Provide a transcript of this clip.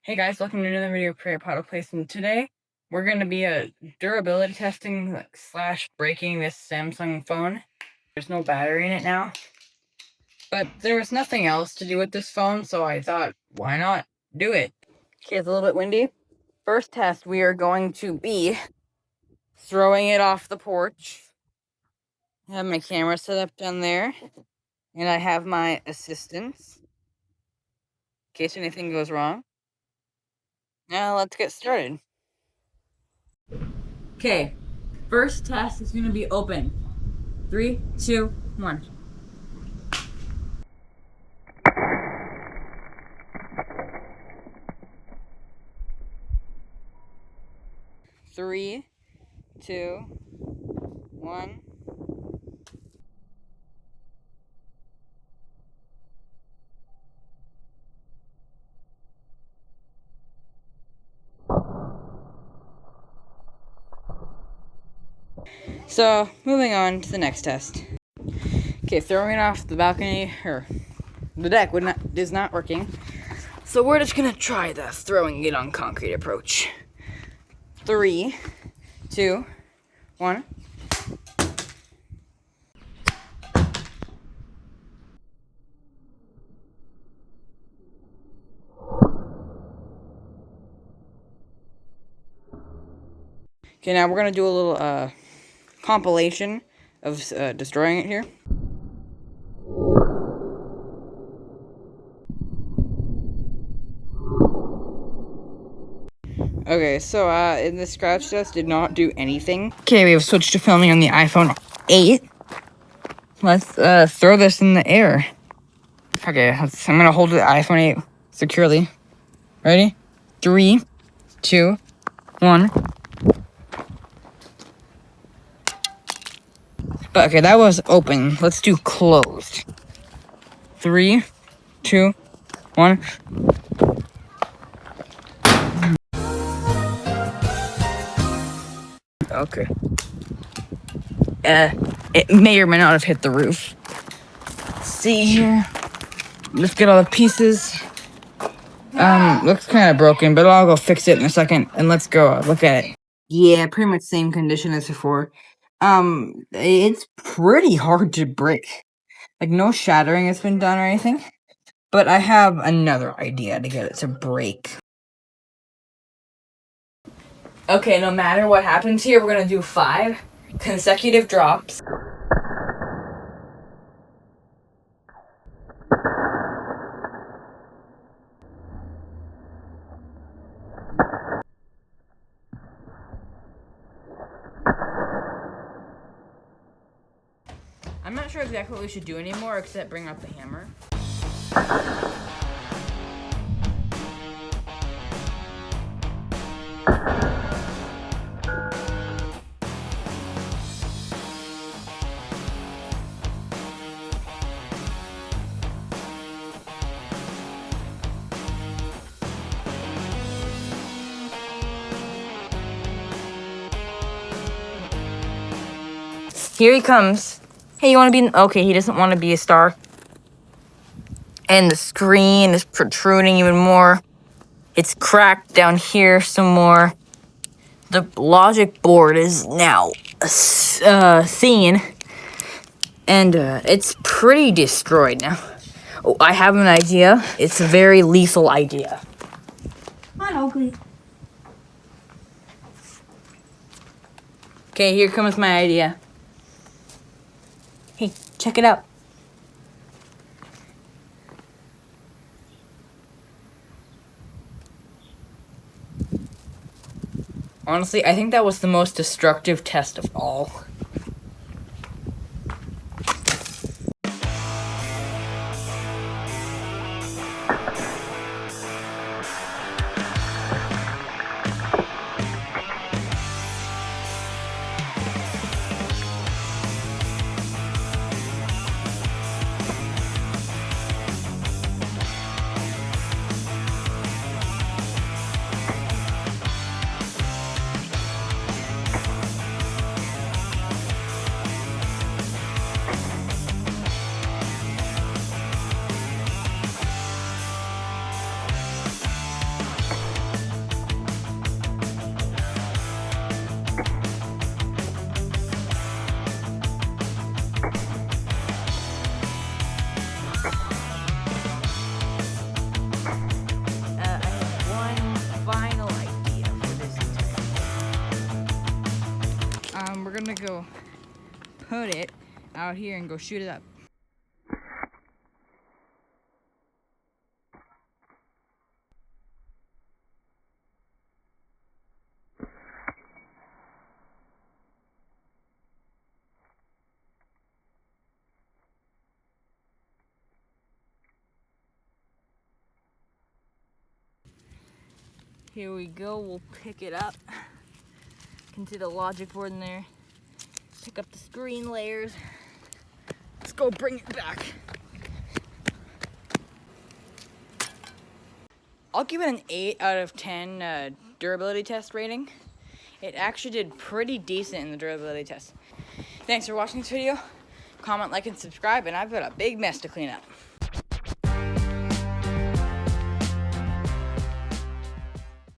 Hey guys, welcome to another video of Prayer Puddle Place, and today we're going to be durability testing slash breaking this Samsung phone. There's no battery in it now, but there was nothing else to do with this phone, so I thought, why not do it? Okay, it's a little bit windy. First test, we are going to be throwing it off the porch. I have my camera set up down there, and I have my assistants in case anything goes wrong. Now let's get started. Okay, first test is going to be open. 3, 2, 1. Three, two, one. So, moving on to the next test. Okay, throwing it off the balcony, or the deck is not working. So we're just gonna try the throwing it on concrete approach. 3, 2, 1. Okay, now we're gonna do a little compilation of destroying it here. Okay, so in this scratch test did not do anything. Okay, we have switched to filming on the iPhone 8. Let's throw this in the air. Okay, I'm gonna hold the iPhone 8 securely. Ready? 3, 2, 1. But okay, that was open. Let's do closed. 3, 2, 1. Okay. It may or may not have hit the roof. Let's see here. Let's get all the pieces. Looks kind of broken, but I'll go fix it in a second, and let's go look at it. Yeah, pretty much same condition as before. It's pretty hard to break. Like, no shattering has been done or anything. But I have another idea to get it to break. Okay, no matter what happens here, we're gonna do 5 consecutive drops. I'm not sure exactly what we should do anymore except bring up the hammer. Here he comes. Hey, you want to be... Okay, he doesn't want to be a star. And the screen is protruding even more. It's cracked down here some more. The logic board is now seen. And it's pretty destroyed now. Oh, I have an idea. It's a very lethal idea. Come on, Oakley. Okay, here comes my idea. Hey, check it out. Honestly, I think that was the most destructive test of all. go put it out here and go shoot it up. Here we go, we'll pick it up. You can see the logic board in there. Pick up the screen layers. Let's go bring it back. I'll give it an 8 out of 10 durability test rating. It actually did pretty decent in the durability test. Thanks for watching this video. Comment, like, and subscribe, and I've got a big mess to clean up.